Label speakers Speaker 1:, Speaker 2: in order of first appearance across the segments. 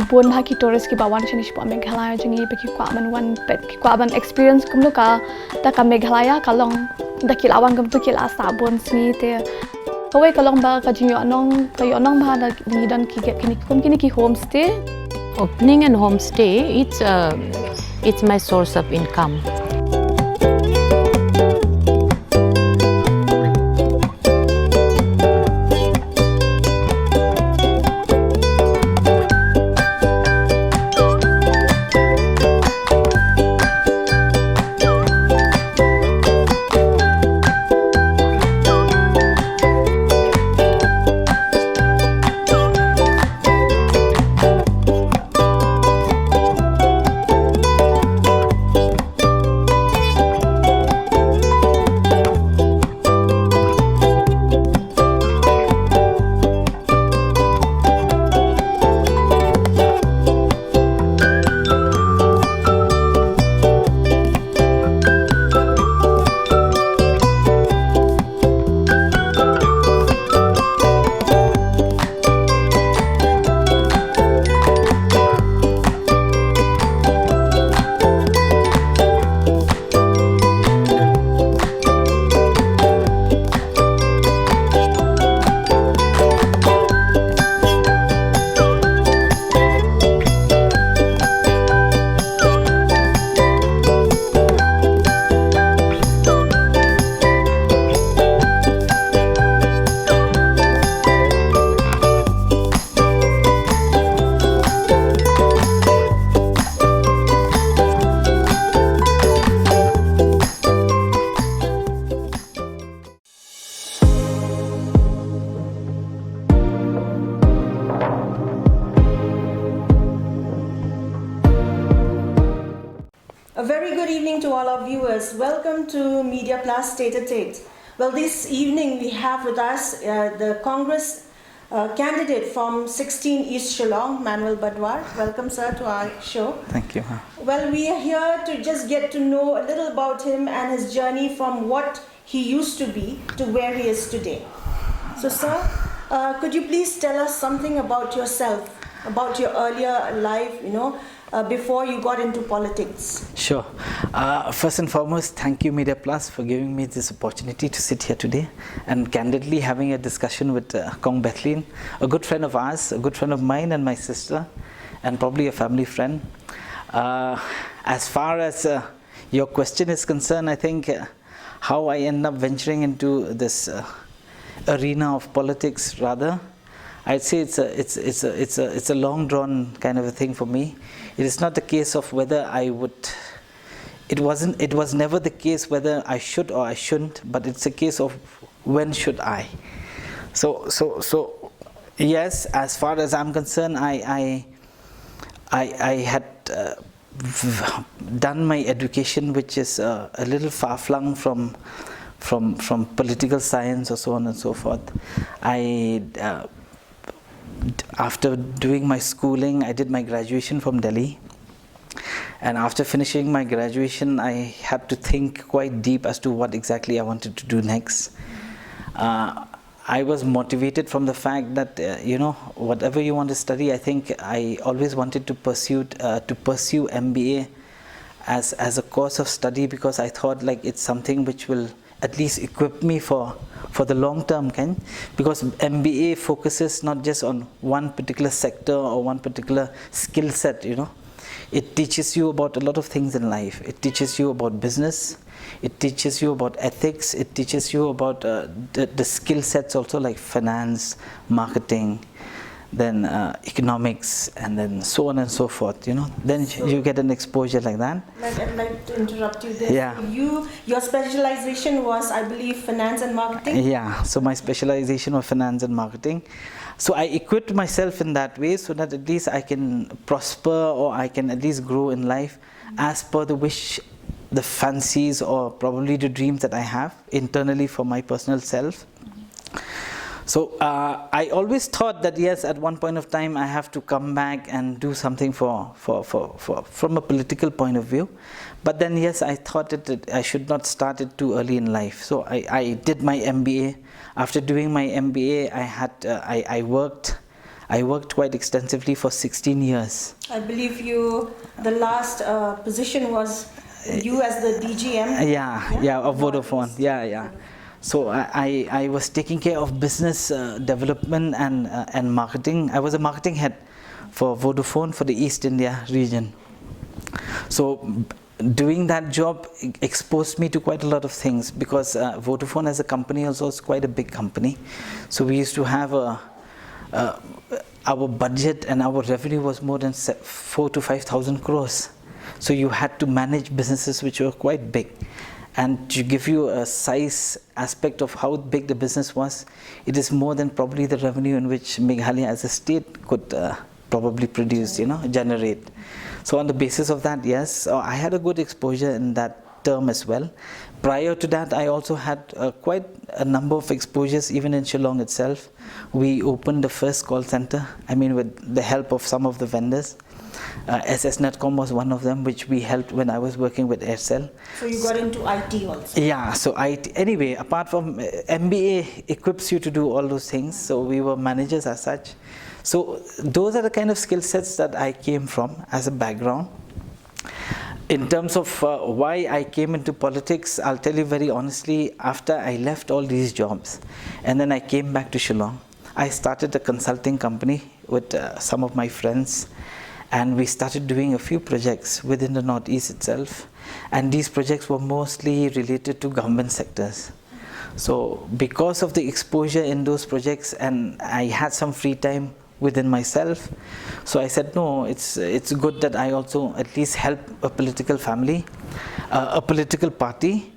Speaker 1: bun ha ki tourist ki bawan chani shpo Meghalaya jangi pe ki kwa man one pet ki kwa ban experience kum no ka ta ka Meghalaya ka long da ki lawan kum tu ki la sa bun sni te kawai ka long ba ka jinyo anong ba da ni don ki get kini ki homestay.
Speaker 2: Opening and homestay, it's my source of income.
Speaker 3: A very good evening to all our viewers. Welcome to Media Plus Tete-A-Tete. Well, this evening we have with us the Congress candidate from 16 East Shillong, Manuel Badwar. Welcome, sir, to our show.
Speaker 4: Thank you.
Speaker 3: Well, we are here to just get to know a little about him and his journey from what he used to be to where he is today. So, sir, could you please tell us something about yourself, about your earlier life, before you got into politics?
Speaker 4: Sure. First and foremost, thank you Media Plus for giving me this opportunity to sit here today and candidly having a discussion with Kong Bethlin, a good friend of ours, a good friend of mine and my sister, and probably a family friend. As far as your question is concerned, I think how I end up venturing into this arena of politics, rather, I'd say it's a long drawn kind of a thing for me. It is not the case of whether I would. It was never the case whether I should or I shouldn't, but it's a case of when should I. So yes, as far as I'm concerned, I had done my education, which is a little far flung from political science or so on and so forth. After doing my schooling, I did my graduation from Delhi. And after finishing my graduation, I had to think quite deep as to what exactly I wanted to do next. I was motivated from the fact that, whatever you want to study, I think I always wanted to pursue MBA as a course of study, because I thought like it's something which will at least equip me for the long term, because MBA focuses not just on one particular sector or one particular skill set, It teaches you about a lot of things in life. It teaches you about business, it teaches you about ethics, it teaches you about the skill sets also, like finance, marketing, then economics, and then so on and so forth, Then you get an exposure like that.
Speaker 3: I'd like to interrupt you there.
Speaker 4: Yeah.
Speaker 3: Your specialization was, I believe, finance and marketing?
Speaker 4: Yeah, so my specialization was finance and marketing. So I equipped myself in that way so that at least I can prosper, or I can at least grow in life as per the wish, the fancies, or probably the dreams that I have internally for my personal self. So I always thought that yes, at one point of time I have to come back and do something from a political point of view. But then yes, I thought that I should not start it too early in life. So I did my MBA. After doing my MBA, I worked I worked quite extensively for 16 years.
Speaker 3: I believe the last position was you as the DGM.
Speaker 4: Yeah, of Vodafone. Yeah. So I was taking care of business development and marketing. I was a marketing head for Vodafone for the East India region. So doing that job exposed me to quite a lot of things, because Vodafone as a company also is quite a big company. So we used to have our budget and our revenue was more than 4,000 to 5,000 crores. So you had to manage businesses which were quite big. And to give you a size aspect of how big the business was, it is more than probably the revenue in which Meghalaya as a state could probably produce, generate. So on the basis of that, yes, I had a good exposure in that term as well. Prior to that, I also had quite a number of exposures even in Shillong itself. We opened the first call center, with the help of some of the vendors. SS Netcom was one of them, which we helped when I was working with Aircel.
Speaker 3: So you got into IT also?
Speaker 4: Yeah, so anyway, apart from MBA equips you to do all those things, so we were managers as such. So those are the kind of skill sets that I came from as a background. In terms of why I came into politics, I'll tell you very honestly, after I left all these jobs and then I came back to Shillong, I started a consulting company with some of my friends, and we started doing a few projects within the Northeast itself, and these projects were mostly related to government sectors. So because of the exposure in those projects, and I had some free time within myself, so I said, no, it's good that I also at least help a political family, a political party.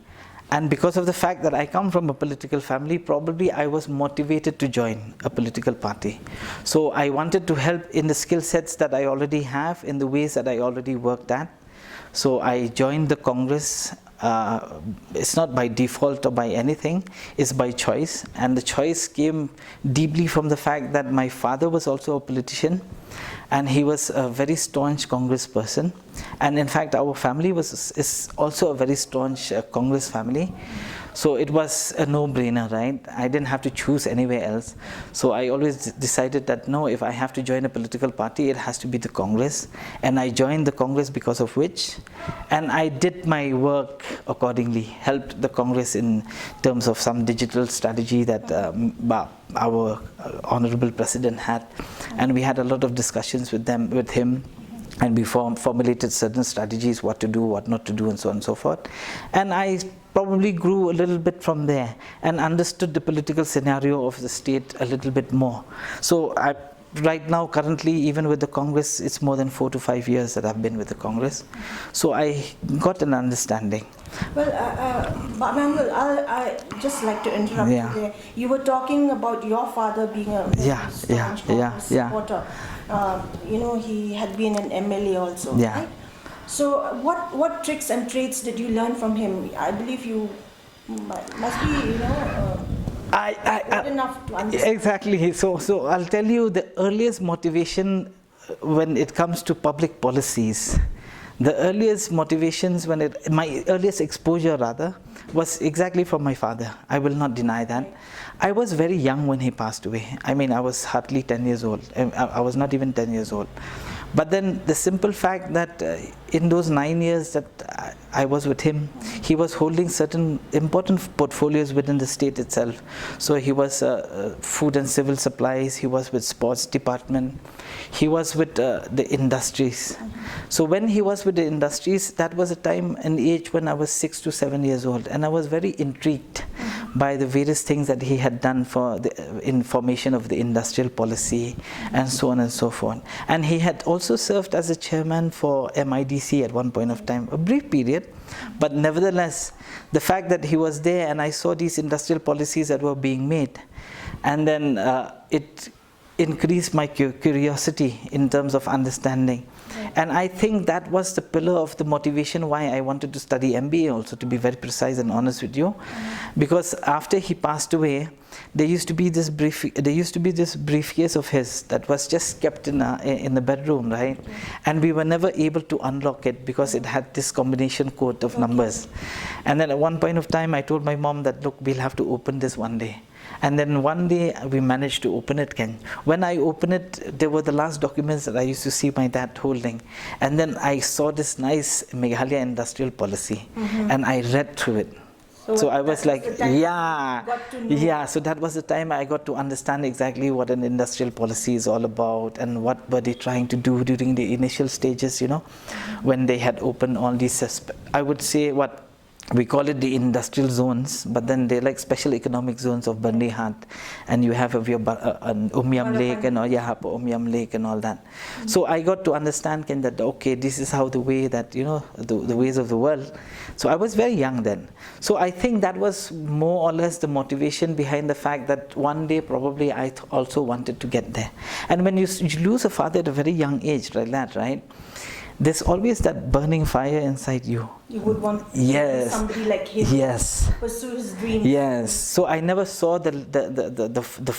Speaker 4: And because of the fact that I come from a political family, probably I was motivated to join a political party. So I wanted to help in the skill sets that I already have, in the ways that I already worked at. So I joined the Congress. It's not by default or by anything, it's by choice. And the choice came deeply from the fact that my father was also a politician, and he was a very staunch Congress person. And in fact, our family is also a very staunch Congress family. So it was a no-brainer, right? I didn't have to choose anywhere else. So I always decided that no, if I have to join a political party, it has to be the Congress. And I joined the Congress because of which, and I did my work accordingly, helped the Congress in terms of some digital strategy that our Honorable President had. And we had a lot of discussions with him. And we formulated certain strategies, what to do, what not to do, and so on and so forth. And I probably grew a little bit from there and understood the political scenario of the state a little bit more. So right now, currently, even with the Congress, it's more than 4 to 5 years that I've been with the Congress. So I got an understanding.
Speaker 3: Well, Manuel, I just like to interrupt you there. You were talking about your father being a staunch Congress supporter. He had been an MLA also, right? So what tricks and traits did you learn from him? I believe you must be, good enough to understand.
Speaker 4: Exactly. So I'll tell you the earliest motivation when it comes to public policies. The earliest motivations, my earliest exposure rather, was exactly from my father. I will not deny that. I was very young when he passed away. I was hardly 10 years old. I was not even 10 years old. But then the simple fact that in those 9 years that I was with him, he was holding certain important portfolios within the state itself. So he was food and civil supplies, he was with sports department, he was with the industries. So when he was with the industries, that was a time and age when I was 6 to 7 years old, and I was very intrigued by the various things that he had done for the information of the industrial policy and so on and so forth. And he had also served as a chairman for MIDC at one point of time, a brief period, but nevertheless, the fact that he was there and I saw these industrial policies that were being made, and then it increased my curiosity in terms of understanding. And I think that was the pillar of the motivation why I wanted to study MBA also, to be very precise and honest with you. Because after he passed away, there used to be this briefcase of his that was just kept in the bedroom, right? Okay. And we were never able to unlock it because it had this combination code of numbers. And then at one point of time, I told my mom that, look, we'll have to open this one day. And then one day we managed to open it, Ken. When I opened it, there were the last documents that I used to see my dad holding. And then I saw this nice Meghalaya industrial policy, and I read through it. So I was like, yeah, so that was the time I got to understand exactly what an industrial policy is all about and what were they trying to do during the initial stages, you know, when they had opened all these, I would say what, we call it the industrial zones, but then they're like special economic zones of Bandihat, and you have your Umyam Lake and Umyam Lake and all that. So I got to understand that, okay, this is how the way that, you know, the ways of the world. So I was very young then. So I think that was more or less the motivation behind the fact that one day probably I also wanted to get there. And when you lose a father at a very young age, like that, right? There's always that burning fire inside you.
Speaker 3: You would want somebody like him to pursue his dreams. Yes.
Speaker 4: So I never saw the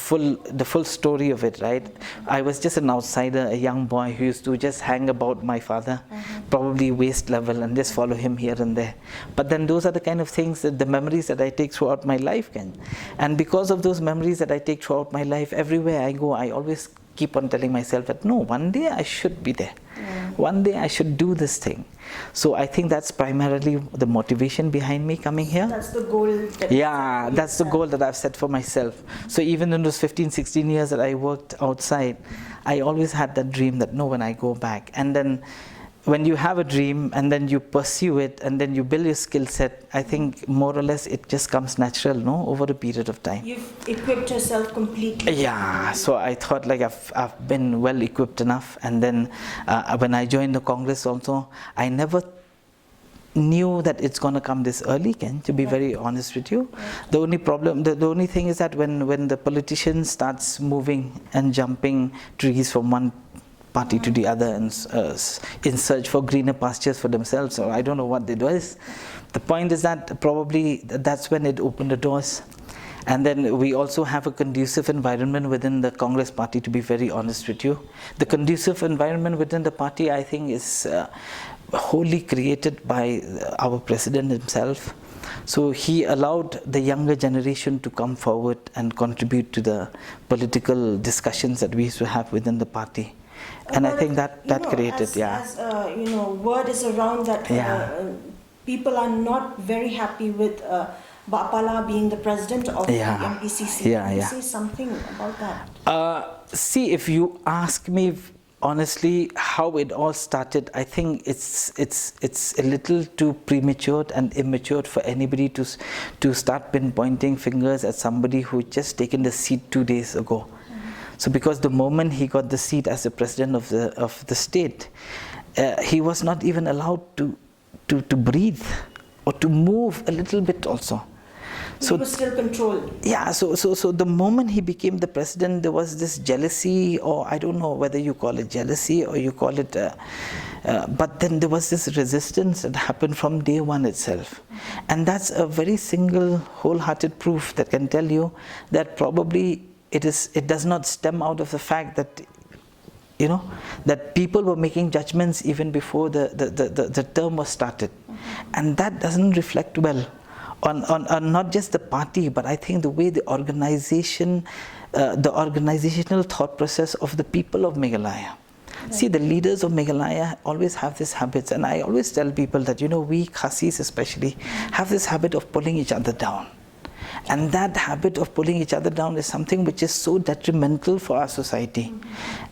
Speaker 4: full story of it, right? I was just an outsider, a young boy who used to just hang about my father, probably waist level, and just follow him here and there. But then those are the kind of things, the memories that I take throughout my life, Ken. And because of those memories that I take throughout my life, everywhere I go, I always keep on telling myself that no, one day I should be there. One day I should do this thing. So I think that's primarily the motivation behind me coming here.
Speaker 3: That's the goal.
Speaker 4: That's the goal that I've set for myself. So even in those 15, 16 years that I worked outside, I always had that dream that no, when I go back. And then when you have a dream and then you pursue it and then you build your skill set, I think more or less it just comes natural, no, over a period of time.
Speaker 3: You've equipped yourself completely.
Speaker 4: Yeah, so I thought like I've been well equipped enough. And then when I joined the Congress also, I never knew that it's going to come this early, Ken, to be very honest with you. The only problem, the only thing is that when the politician starts moving and jumping trees from one party to the other and in search for greener pastures for themselves, or I don't know what it was. The point is that probably that's when it opened the doors. And then we also have a conducive environment within the Congress party, to be very honest with you. The conducive environment within the party, I think, is wholly created by our president himself. So he allowed the younger generation to come forward and contribute to the political discussions that we used to have within the party. And I think that created,
Speaker 3: as word is around that people are not very happy with Bapala being the president of the MPCC. Can you say something about that?
Speaker 4: See, if you ask me honestly how it all started, I think it's a little too premature and immature for anybody to start pinpointing fingers at somebody who just taken the seat 2 days ago. So because the moment he got the seat as the president of the state, he was not even allowed to breathe or to move a little bit also.
Speaker 3: So he was still controlled.
Speaker 4: Yeah, so the moment he became the president, there was this jealousy, or I don't know whether you call it jealousy or you call it, but then there was this resistance that happened from day one itself. And that's a very single, wholehearted proof that can tell you that probably it does not stem out of the fact that, that people were making judgments even before the term was started. And that doesn't reflect well on not just the party, but I think the way the organizational thought process of the people of Meghalaya. Right. See, the leaders of Meghalaya always have these habits, and I always tell people that, we Khasis especially have this habit of pulling each other down. And that habit of pulling each other down is something which is so detrimental for our society.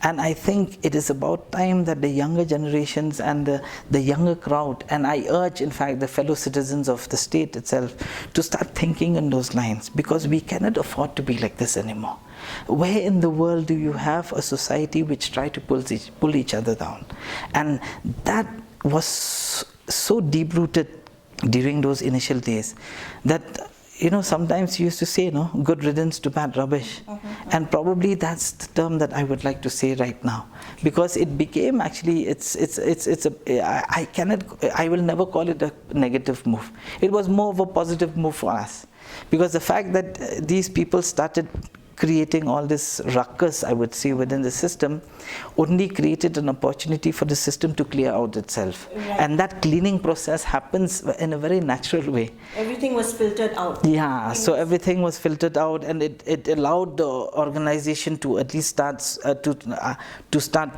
Speaker 4: And I think it is about time that the younger generations and the younger crowd, and I urge in fact the fellow citizens of the state itself to start thinking in those lines, because we cannot afford to be like this anymore. Where in the world do you have a society which try to pull each other down? And that was so deep-rooted during those initial days that sometimes you used to say, good riddance to bad rubbish. And probably that's the term that I would like to say right now. Because it became actually, I will never call it a negative move. It was more of a positive move for us. Because the fact that these people started creating all this ruckus, I would say, within the system, only created an opportunity for the system to clear out itself.
Speaker 3: Right.
Speaker 4: And that cleaning process happens in a very natural way.
Speaker 3: Everything was filtered out.
Speaker 4: Yeah, so everything was filtered out, and it allowed the organization to at least start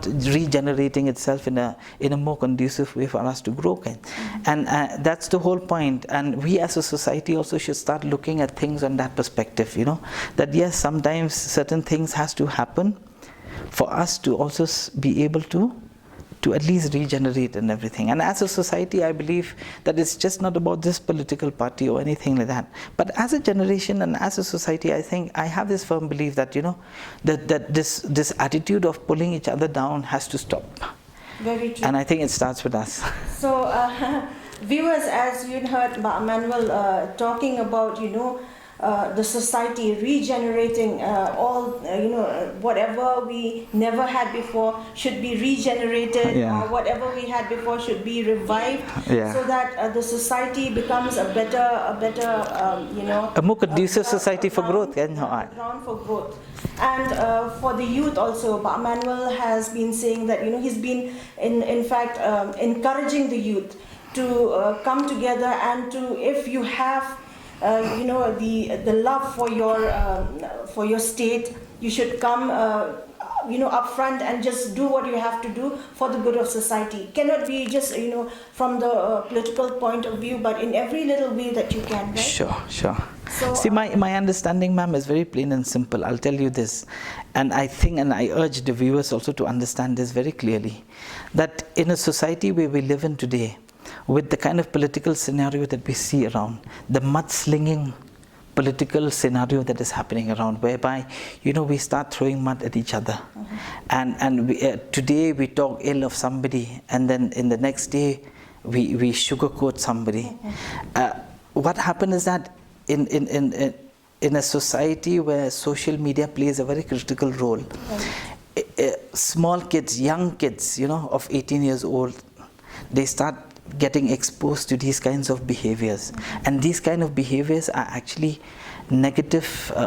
Speaker 4: regenerating itself in a more conducive way for us to grow. And that's the whole point. And we as a society also should start looking at things on that perspective, that yes, sometimes certain things has to happen for us to also be able to at least regenerate and everything. And as a society, I believe that it's just not about this political party or anything like that. But as a generation and as a society, I think I have this firm belief that, that this attitude of pulling each other down has to stop.
Speaker 3: Very true.
Speaker 4: And I think it starts with us.
Speaker 3: So, viewers, as you heard Manuel talking about, the society regenerating whatever we never had before should be regenerated,
Speaker 4: Yeah.
Speaker 3: or whatever we had before should be revived,
Speaker 4: Yeah.
Speaker 3: so that the society becomes a better
Speaker 4: A more conducive society for growth.
Speaker 3: Ground for growth. And for the youth also, Manuel has been saying that he's been in fact encouraging the youth to come together, and to, if you have the love for your state, you should come up front and just do what you have to do for the good of society. It cannot be just from the political point of view, but in every little way that you can, right?
Speaker 4: Sure.
Speaker 3: So,
Speaker 4: See, my understanding, ma'am, is very plain and simple. I'll tell you this, and I think, and I urge the viewers also to understand this very clearly, that in a society where we live in today, with the kind of political scenario that we see around, the mudslinging political scenario that is happening around, whereby we start throwing mud at each other, and today we talk ill of somebody, and then in the next day we sugarcoat somebody. What happened is that in a society where social media plays a very critical role, small kids, young kids, of 18 years old, they start getting exposed to these kinds of behaviors. And these kind of behaviors are actually negative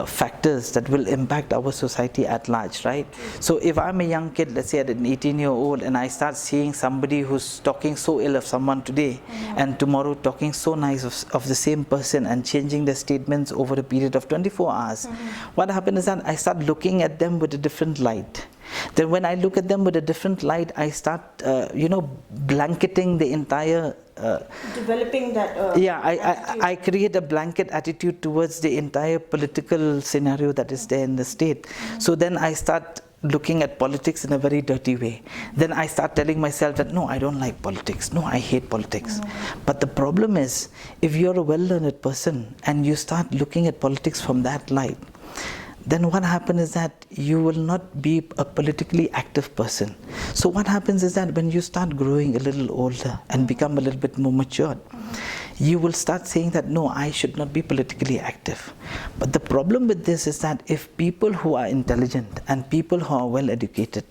Speaker 4: factors that will impact our society at large, right? So if I'm a young kid, let's say at an 18-year-old, and I start seeing somebody who's talking so ill of someone today, and tomorrow talking so nice of the same person, and changing their statements over a period of 24 hours, what happens is that I start looking at them with a different light. Then when I look at them with a different light, I start, blanketing the entire...
Speaker 3: developing that...
Speaker 4: I create a blanket attitude towards the entire political scenario that is there in the state. So then I start looking at politics in a very dirty way. Then I start telling myself that, no, I don't like politics. No, I hate politics. But the problem is, if you're a well-learned person and you start looking at politics from that light, then what happens is that you will not be a politically active person. So what happens is that when you start growing a little older and become a little bit more matured, you will start saying that, no, I should not be politically active. But the problem with this is that if people who are intelligent and people who are well educated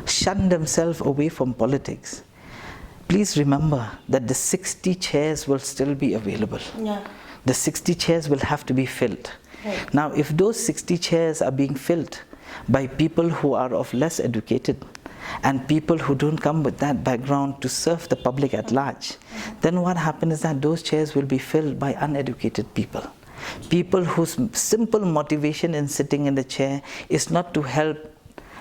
Speaker 4: shun themselves away from politics, please remember that the 60 chairs will still be available.
Speaker 3: Yeah.
Speaker 4: The 60 chairs will have to be filled.
Speaker 3: Right.
Speaker 4: Now, if those 60 chairs are being filled by people who are of less educated and people who don't come with that background to serve the public at large, then what happens is that those chairs will be filled by uneducated people. People whose simple motivation in sitting in the chair is not to help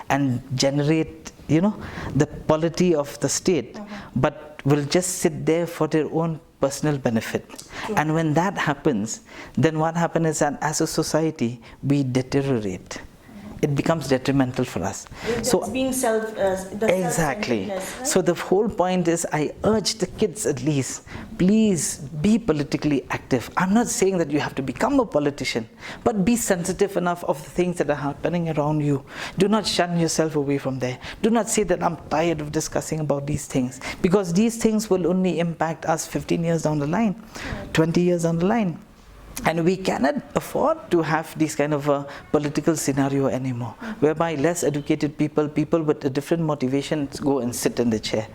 Speaker 4: and generate, the polity of the state, but will just sit there for their own personal benefit. And when that happens, then what happens is that as a society, we deteriorate. It becomes detrimental for us.
Speaker 3: So being
Speaker 4: exactly.
Speaker 3: Right?
Speaker 4: So the whole point is, I urge the kids at least, please be politically active. I'm not saying that you have to become a politician, but be sensitive enough of the things that are happening around you. Do not shun yourself away from there. Do not say that I'm tired of discussing about these things, because these things will only impact us 15 years down the line, 20 years down the line. And we cannot afford to have this kind of a political scenario anymore, whereby less educated people with a different motivations go and sit in the chair.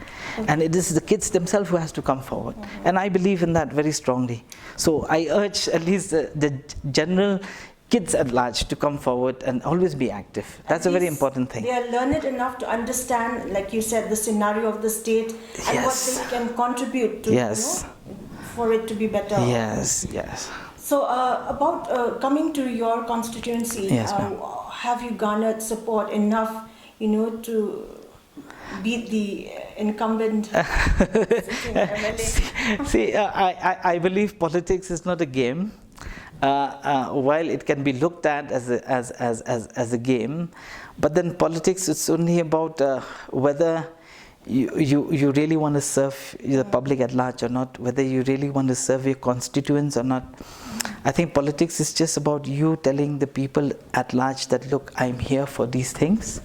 Speaker 4: And it is the kids themselves who has to come forward. And I believe in that very strongly. So I urge at least the general kids at large to come forward and always be active. That's a very important thing.
Speaker 3: They are learned enough to understand, like you said, the scenario of the state and
Speaker 4: Yes.
Speaker 3: what they can contribute to,
Speaker 4: Yes.
Speaker 3: for it to be better.
Speaker 4: Yes, yes.
Speaker 3: So about coming to your constituency,
Speaker 4: Yes, ma'am.
Speaker 3: have you garnered support enough, to beat the incumbent sitting MLA?
Speaker 4: See, I believe politics is not a game. While it can be looked at as a game, but then politics is only about whether you really want to serve the public at large or not, whether you really want to serve your constituents or not. I think politics is just about you telling the people at large that, look, I'm here for these things,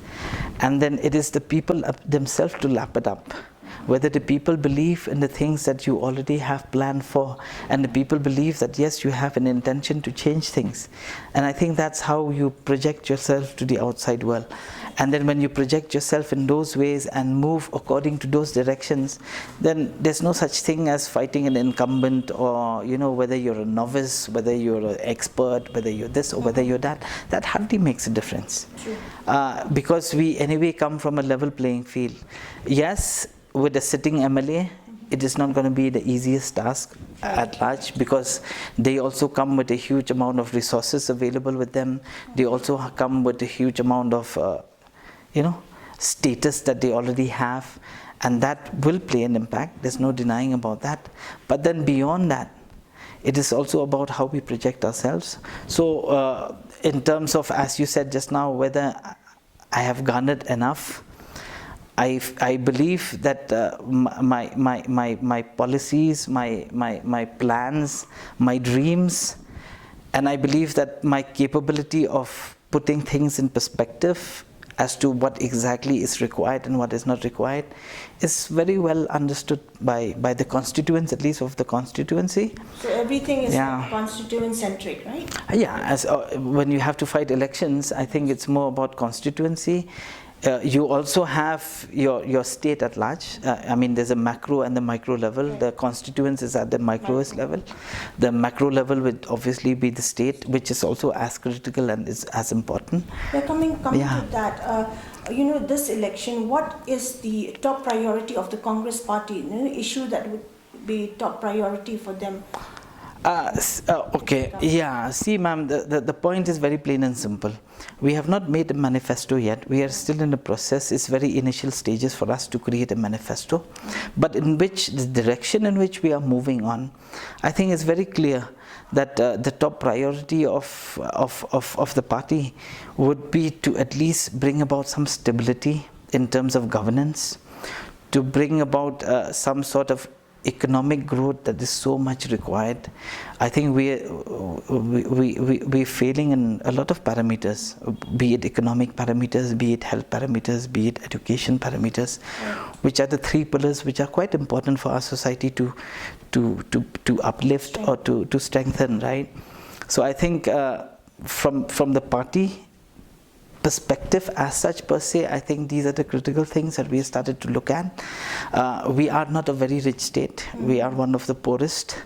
Speaker 4: and then it is the people themselves to lap it up. Whether the people believe in the things that you already have planned for, and the people believe that yes, you have an intention to change things. And I think that's how you project yourself to the outside world. And then when you project yourself in those ways and move according to those directions, then there's no such thing as fighting an incumbent, or whether you're a novice, whether you're an expert, whether you're this or whether you're that. That hardly makes a difference. Because we anyway come from a level playing field. Yes, with a sitting MLA, it is not going to be the easiest task at large, because they also come with a huge amount of resources available with them. They also come with a huge amount of status that they already have, and that will play an impact. There's no denying about that. But then beyond that, it is also about how we project ourselves. So in terms of, as you said just now, whether I have garnered enough, I believe that my policies, my plans, my dreams, and I believe that my capability of putting things in perspective as to what exactly is required and what is not required is very well understood by the constituents, at least of the constituency.
Speaker 3: So everything is constituent centric, right?
Speaker 4: Yeah, as when you have to fight elections, I think it's more about constituency. You also have your state at large. I mean, there's a macro and the micro level. The constituents is at the microest level. The macro level would obviously be the state, which is also as critical and is as important.
Speaker 3: Yeah, coming to that, this election, what is the top priority of the Congress party? Issue that would be top priority for them?
Speaker 4: Okay, yeah, see ma'am, the point is very plain and simple. We have not made a manifesto yet. We are still in the process. It's very initial stages for us to create a manifesto, but in which the direction in which we are moving on, I think is very clear that the top priority of the party would be to at least bring about some stability in terms of governance, to bring about some sort of economic growth that is so much required. I think we're failing in a lot of parameters, be it economic parameters, be it health parameters, be it education parameters, which are the three pillars which are quite important for our society to uplift or to strengthen, right? So I think from the party perspective as such per se, I think these are the critical things that we started to look at. We are not a very rich state. We are one of the poorest.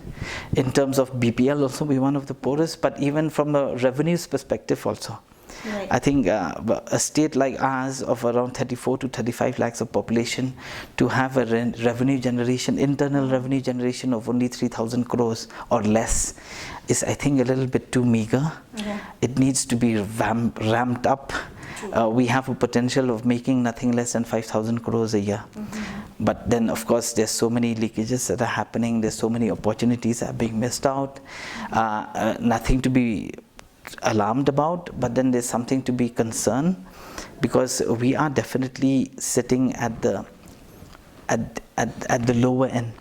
Speaker 4: In terms of BPL also, we're one of the poorest, but even from a revenues perspective also. Right. I think a state like ours of around 34 to 35 lakhs of population, to have a revenue generation, internal revenue generation of only 3,000 crores or less is, I think, a little bit too meager. Yeah. It needs to be ramped up. We have a potential of making nothing less than 5,000 crores a year. But then, of course, there's so many leakages that are happening. There's so many opportunities that are being missed out. Nothing to be alarmed about, but then there's something to be concerned, because we are definitely sitting at the lower end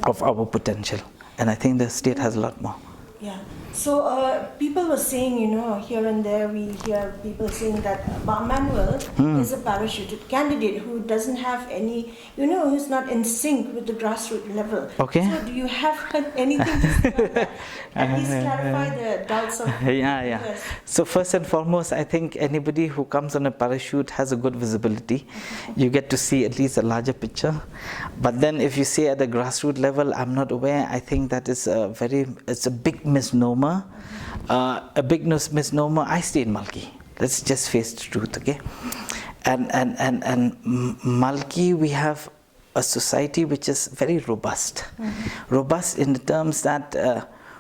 Speaker 4: of our potential, and I think the state has a lot more.
Speaker 3: Yeah. So people were saying, here and there we hear people saying that Manuel is a parachuted candidate who doesn't have any, who's not in sync with the grassroots level.
Speaker 4: Okay.
Speaker 3: So do you have anything to say on that? At least clarify the doubts of viewers.
Speaker 4: So first and foremost, I think anybody who comes on a parachute has a good visibility. You get to see at least a larger picture. But then if you say at the grassroots level, I'm not aware, I think that is it's a big misnomer. Misnomer. I stay in Malki. Let's just face the truth, okay? And Malki, we have a society which is very robust. Robust in the terms that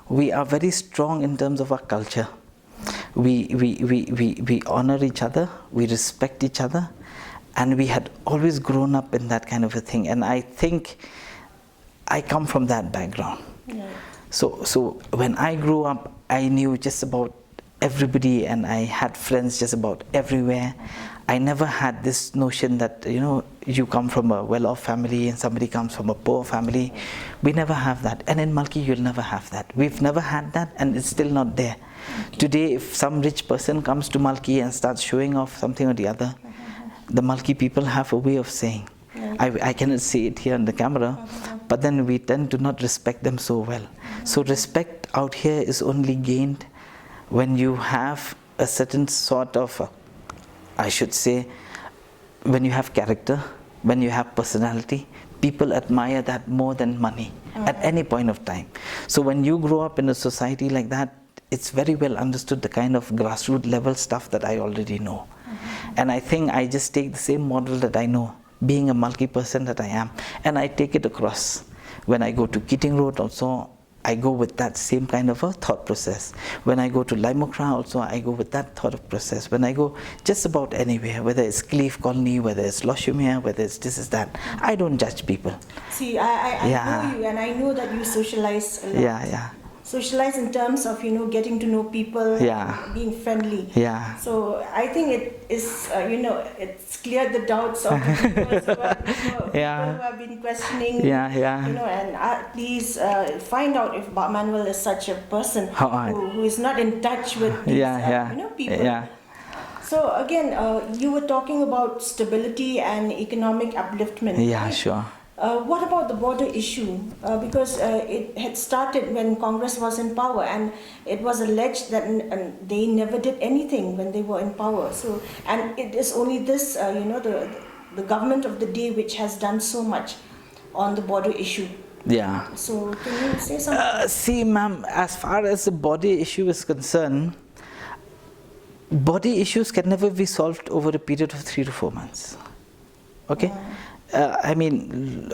Speaker 4: we are very strong in terms of our culture. We honor each other, we respect each other, and we had always grown up in that kind of a thing. And I think I come from that background.
Speaker 3: Yeah.
Speaker 4: So when I grew up, I knew just about everybody, and I had friends just about everywhere. I never had this notion that you come from a well-off family and somebody comes from a poor family. We never have that, and in Malki you'll never have that. We've never had that, and it's still not there. Today, if some rich person comes to Malki and starts showing off something or the other, the Malki people have a way of saying. I cannot say it here on the camera, but then we tend to not respect them so well. So respect out here is only gained when you have a certain sort of, I should say, when you have character, when you have personality. People admire that more than money at any point of time. So when you grow up in a society like that, it's very well understood the kind of grassroots level stuff that I already know. And I think I just take the same model that I know, being a Malki person that I am, and I take it across. When I go to Keating Road also, I go with that same kind of a thought process. When I go to Laimukra also, I go with that thought of process. When I go just about anywhere, whether it's Cliff Colony, whether it's Loshumia, whether it's this is that, I don't judge people.
Speaker 3: See, I know you, and I know that you socialize a lot.
Speaker 4: Yeah.
Speaker 3: Socialize in terms of getting to know people, being friendly.
Speaker 4: Yeah.
Speaker 3: So I think it is it's cleared the doubts of the viewers people who have been questioning. And please find out if Manuel is such a person who is not in touch with these, people.
Speaker 4: Yeah.
Speaker 3: So again, you were talking about stability and economic upliftment.
Speaker 4: Yeah,
Speaker 3: right?
Speaker 4: sure.
Speaker 3: What about the border issue? Because it had started when Congress was in power, and it was alleged that they never did anything when they were in power. So, and it is only this, the government of the day which has done so much on the border issue.
Speaker 4: Yeah.
Speaker 3: So, can you say something?
Speaker 4: See, ma'am, as far as the border issue is concerned, border issues can never be solved over a period of 3 to 4 months. Okay? I mean,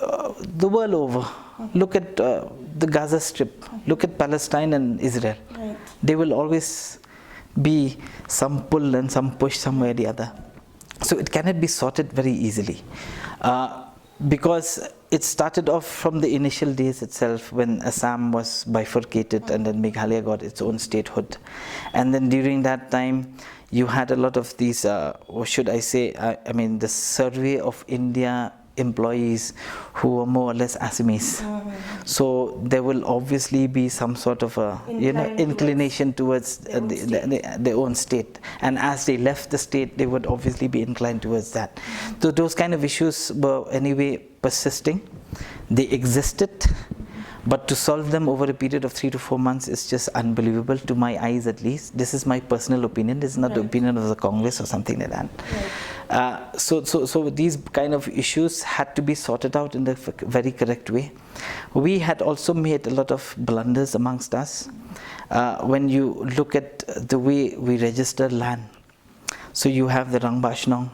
Speaker 4: the world over. Look at the Gaza Strip. Look at Palestine and Israel.
Speaker 3: Right.
Speaker 4: There will always be some pull and some push somewhere or the other. So it cannot be sorted very easily. Because it started off from the initial days itself when Assam was bifurcated and then Meghalaya got its own statehood. And then during that time, you had a lot of these, or should I say, the survey of India employees who were more or less Assamese. So there will obviously be some sort of a inclination towards their own state. And as they left the state, they would obviously be inclined towards that. So those kind of issues were anyway persisting. They existed. But to solve them over a period of 3 to 4 months is just unbelievable to my eyes, at least. This is my personal opinion. This is not the opinion of the Congress or something like that. So these kind of issues had to be sorted out in the very correct way. We had also made a lot of blunders amongst us. When you look at the way we register land, so you have the Rangbashnong,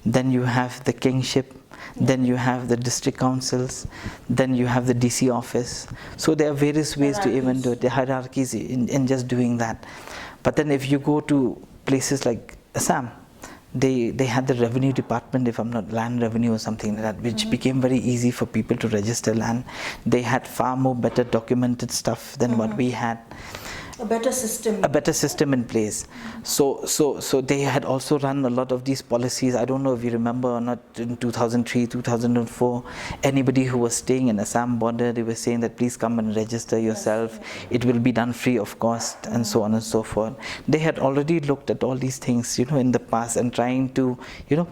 Speaker 4: then you have the kingship, then you have the district councils, then you have the DC office. So there are various ways to even do it, the hierarchies in just doing that. But then if you go to places like Assam, they had the revenue department, if I'm not, land revenue or something like that, which became very easy for people to register land. They had far more better documented stuff than what we had.
Speaker 3: A better system.
Speaker 4: A better system in place. So they had also run a lot of these policies. I don't know if you remember or not, in 2003, 2004, anybody who was staying in Assam border, they were saying that please come and register yourself. It will be done free of cost, and so on and so forth. They had already looked at all these things, in the past, and trying to,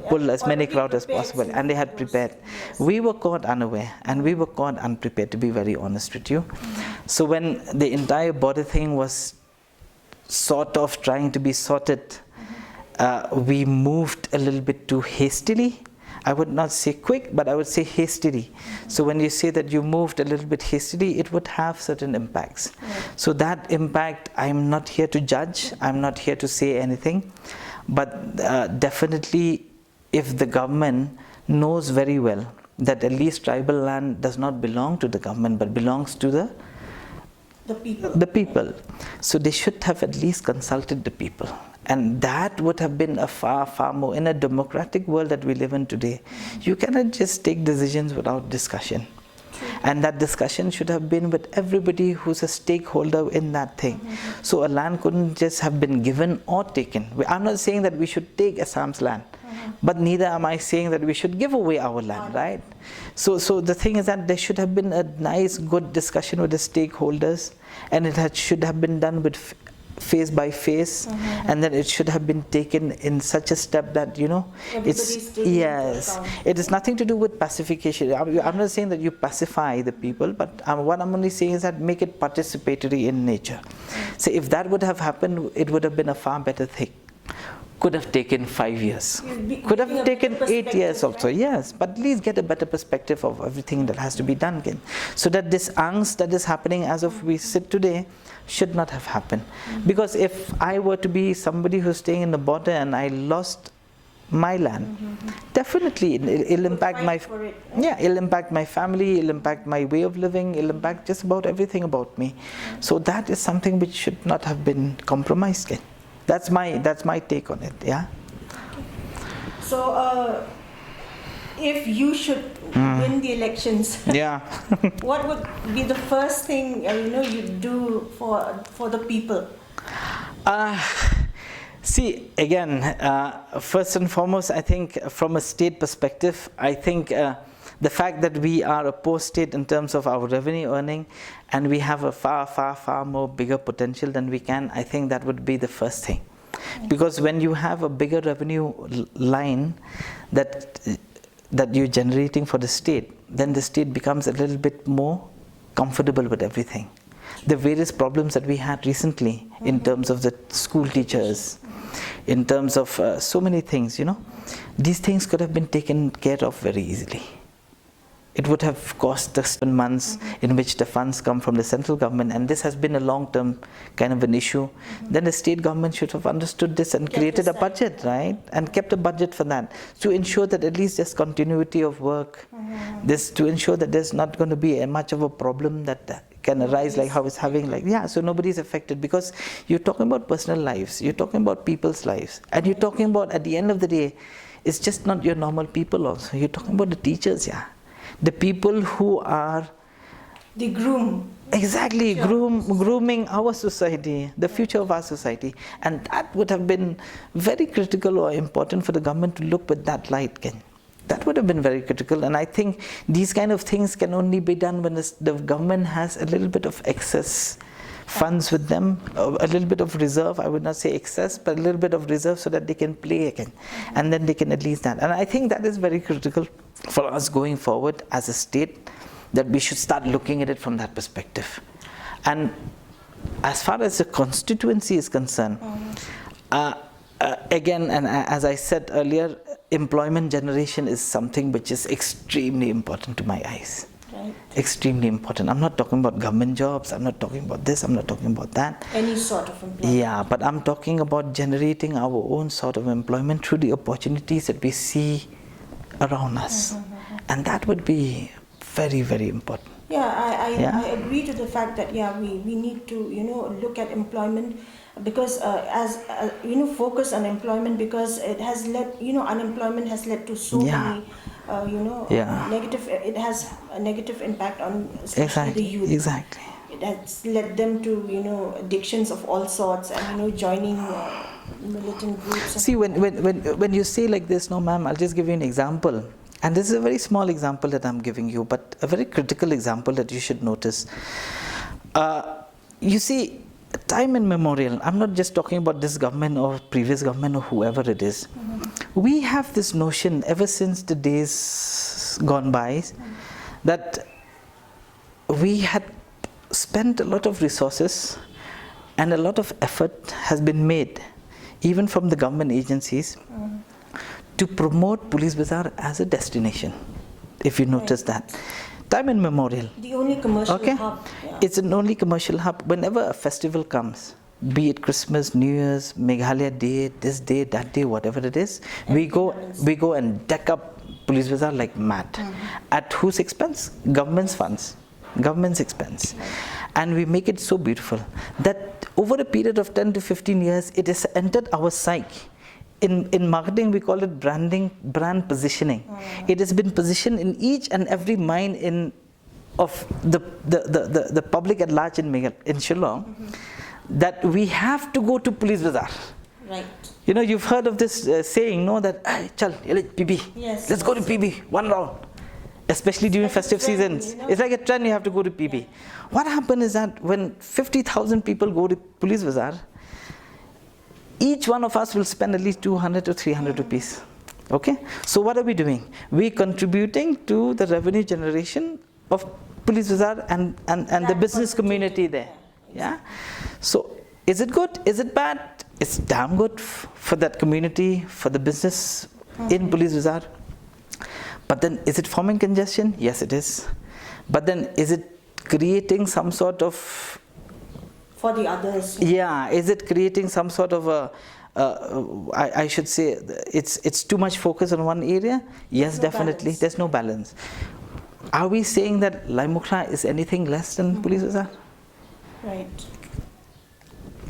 Speaker 4: pull as many crowd as possible, and they had prepared. We were caught unaware, and we were caught unprepared, to be very honest with you. So when the entire border thing was sort of trying to be sorted, we moved a little bit too hastily. I would not say quick, but I would say hastily. So when you say that you moved a little bit hastily, it would have certain impacts. So that impact, I'm not here to judge, I'm not here to say anything, but definitely if the government knows very well that at least tribal land does not belong to the government but belongs to the people. So they should have at least consulted the people. And that would have been a far, far more, in a democratic world that we live in today, you cannot just take decisions without discussion. And that discussion should have been with everybody who's a stakeholder in that thing. So a land couldn't just have been given or taken. I'm not saying that we should take Assam's land, but neither am I saying that we should give away our land, right? So the thing is that there should have been a nice, good discussion with the stakeholders, and it should have been done with face by face, and then it should have been taken in such a step that it's it is nothing to do with pacification. I'm not saying that you pacify the people, but what I'm only saying is that make it participatory in nature. So if that would have happened, it would have been a far better thing. Could have taken 5 years, could have taken 8 years also, yes, but at least get a better perspective of everything that has to be done again. So that this angst that is happening as of we sit today should not have happened. Because if I were to be somebody who's staying in the border and I lost my land, definitely it'll impact it'll impact my family, it'll impact my way of living, it'll impact just about everything about me. So that is something which should not have been compromised again. That's my take on it, yeah.
Speaker 3: So, if you should win the elections, what would be the first thing you'd do for the people?
Speaker 4: See, again, first and foremost, I think from a state perspective, I think the fact that we are a poor state in terms of our revenue earning, and we have a far, far, far more bigger potential than we can, I think that would be the first thing. Because when you have a bigger revenue line that you're generating for the state, then the state becomes a little bit more comfortable with everything. The various problems that we had recently in terms of the school teachers, in terms of so many things, these things could have been taken care of very easily. It would have cost us 7 months in which the funds come from the central government, and this has been a long-term kind of an issue. Then the state government should have understood this and created a budget, right? And kept a budget for that, to ensure that at least there's continuity of work, to ensure that there's not going to be much of a problem that can arise like how it's having, so nobody's affected, because you're talking about personal lives, you're talking about people's lives, and you're talking about, at the end of the day, it's just not your normal people also. You're talking about the teachers, the people who are
Speaker 3: the groom.
Speaker 4: Exactly, grooming our society, the future of our society. And that would have been very critical or important for the government to look with that light, Ken. That would have been very critical, and I think these kind of things can only be done when the government has a little bit of excess funds with them, a little bit of reserve. I would not say excess, but a little bit of reserve, so that they can play again, and then they can at least that. And I think that is very critical for us going forward as a state, that we should start looking at it from that perspective. And as far as the constituency is concerned, again, and as I said earlier, employment generation is something which is extremely important to my eyes. Right. Extremely important. I'm not talking about government jobs, I'm not talking about this, I'm not talking about that.
Speaker 3: Any sort of employment.
Speaker 4: Yeah, but I'm talking about generating our own sort of employment through the opportunities that we see around us. And that would be very, very important.
Speaker 3: I agree to the fact that we need to look at employment, because focus on employment, because it has led unemployment has led to so many negative. It has a negative impact on especially the youth.
Speaker 4: Exactly.
Speaker 3: it has led them to, addictions of all sorts and, joining militant groups.
Speaker 4: See, when you say like this, no ma'am, I'll just give you an example. And this is a very small example that I'm giving you, but a very critical example that you should notice. You see, time immemorial, I'm not just talking about this government or previous government or whoever it is. We have this notion ever since the days gone by that we had spent a lot of resources and a lot of effort has been made, even from the government agencies, to promote Police Bazaar as a destination, if you notice that. Time immemorial.
Speaker 3: The only commercial hub. Yeah.
Speaker 4: It's an only commercial hub. Whenever a festival comes, be it Christmas, New Year's, Meghalaya Day, this day, that day, whatever it is, we go and deck up Police Bazaar like mad. At whose expense? Government's funds. Government's expense. And we make it so beautiful that over a period of 10 to 15 years, it has entered our psyche. In marketing, we call it brand positioning. It has been positioned in each and every mind of the public at large in Shillong, that we have to go to Police Bazaar.
Speaker 3: Right.
Speaker 4: You've heard of this saying, no, that, chal, PB,
Speaker 3: yes,
Speaker 4: let's go to PB, one round. Especially during festive seasons. It's like a trend, you have to go to PB. What happened is that when 50,000 people go to Police Bazaar, each one of us will spend at least 200 to 300 rupees. Okay? So what are we doing? We're contributing to the revenue generation of Police Bazaar and the business community there. Yeah? So is it good? Is it bad? It's damn good for that community, for the business in Police Bazaar. But then is it forming congestion? Yes, it is. But then is it creating some sort of...
Speaker 3: For the others.
Speaker 4: Yeah, is it creating some sort of I should say, it's too much focus on one area? Yes, definitely.
Speaker 3: Balance.
Speaker 4: There's no balance. Are we saying that Laimukha is anything less than Police Bazaar?
Speaker 3: Right.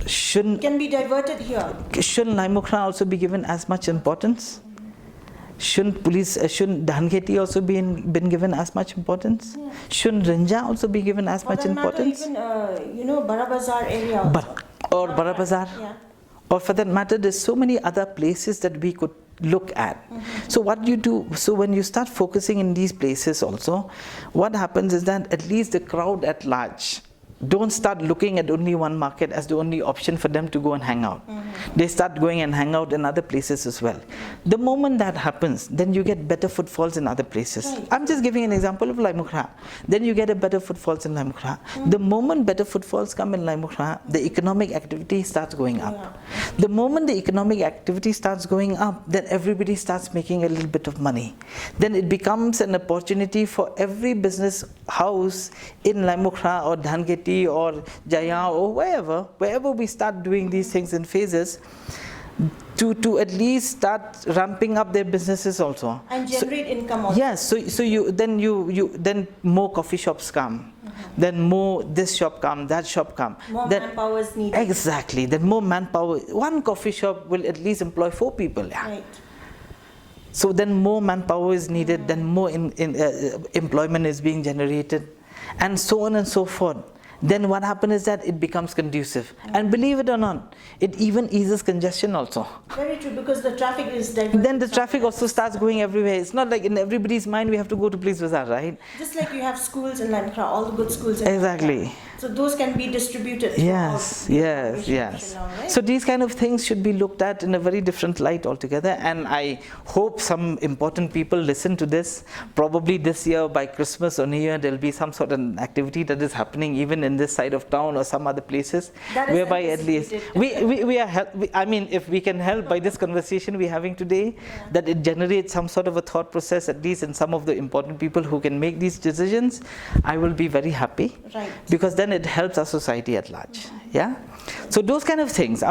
Speaker 4: Shouldn't...
Speaker 3: Can be diverted here.
Speaker 4: Shouldn't Laimukha also be given as much importance? Shouldn't Tete-A-Tete also been given as much importance? Yeah. Shouldn't Rinja also be given as much importance?
Speaker 3: Even Bara Bazaar area also.
Speaker 4: Or Bara Bazaar.
Speaker 3: Yeah.
Speaker 4: Or for that matter, there's so many other places that we could look at. So what you do, so when you start focusing in these places also, what happens is that at least the crowd at large don't start looking at only one market as the only option for them to go and hang out. They start going and hang out in other places as well. The moment that happens, then you get better footfalls in other places.
Speaker 3: Right.
Speaker 4: I'm just giving an example of Laimukha. Then you get a better footfalls in Laimukha. The moment better footfalls come in Laimukha, the economic activity starts going up. The moment the economic activity starts going up, then everybody starts making a little bit of money. Then it becomes an opportunity for every business house in Laimukha or Tete-A-Tete or Jaya or wherever we start doing these things in phases, to at least start ramping up their businesses also.
Speaker 3: And generate income also.
Speaker 4: Yes, so then more coffee shops come. Then more this shop come, that shop come.
Speaker 3: More manpower is needed.
Speaker 4: Exactly, then more manpower. One coffee shop will at least employ 4 people. Yeah.
Speaker 3: Right.
Speaker 4: So then more manpower is needed, then more employment is being generated, and so on and so forth. Then what happens is that it becomes conducive. And believe it or not, it even eases congestion also.
Speaker 3: Very true, because the traffic is diverted.
Speaker 4: Then the traffic also starts going everywhere. It's not like in everybody's mind we have to go to Police Bazaar, right?
Speaker 3: Just like you have schools in Laimukha, all the good schools in
Speaker 4: Exactly.
Speaker 3: Laimukha. So those can be distributed.
Speaker 4: Yes.
Speaker 3: Shillong, right?
Speaker 4: So these kind of things should be looked at in a very different light altogether, and I hope some important people listen to this. Probably this year by Christmas or New Year there will be some sort of activity that is happening even in this side of town or some other places, whereby at least we are I mean, if we can help by this conversation we're having today, that it generates some sort of a thought process at least in some of the important people who can make these decisions, I will be very happy.
Speaker 3: Right.
Speaker 4: Because then it helps our society at large. Yeah. So those kind of things.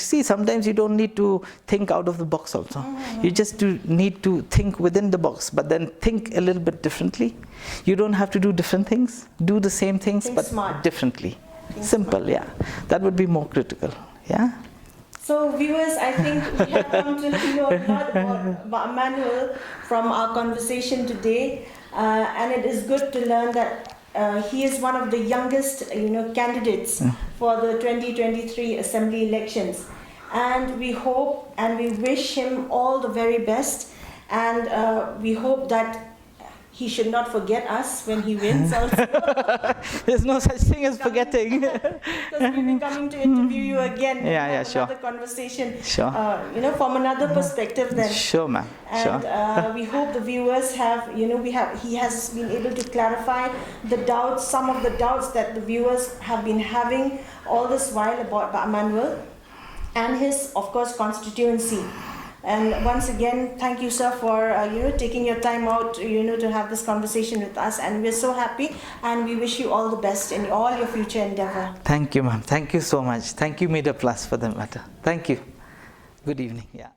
Speaker 4: See, sometimes you don't need to think out of the box also. You just need to think within the box, but then think a little bit differently. You don't have to do different things. Do the same things,
Speaker 3: Think
Speaker 4: but
Speaker 3: smart.
Speaker 4: differently.
Speaker 3: Think
Speaker 4: Simple,
Speaker 3: smart.
Speaker 4: yeah. That would be more critical. Yeah.
Speaker 3: So viewers, I think we have come to know a lot about Manuel from our conversation today, and it is good to learn that he is one of the youngest, candidates for the 2023 Assembly elections. And we hope and we wish him all the very best. And we hope that he should not forget us when he wins also.
Speaker 4: There's no such thing as forgetting.
Speaker 3: Because we'll be coming to interview you again. Have
Speaker 4: sure.
Speaker 3: another conversation.
Speaker 4: Sure.
Speaker 3: From another perspective then.
Speaker 4: Sure, ma'am.
Speaker 3: And
Speaker 4: Sure.
Speaker 3: we hope the viewers have, he has been able to clarify the doubts, some of the doubts that the viewers have been having all this while about Manuel and his, of course, constituency. And once again, thank you, sir, for taking your time out, to have this conversation with us. And we're so happy, and we wish you all the best in all your future endeavor.
Speaker 4: Thank you, ma'am. Thank you so much. Thank you, Media Plus, for the matter. Thank you. Good evening. Yeah.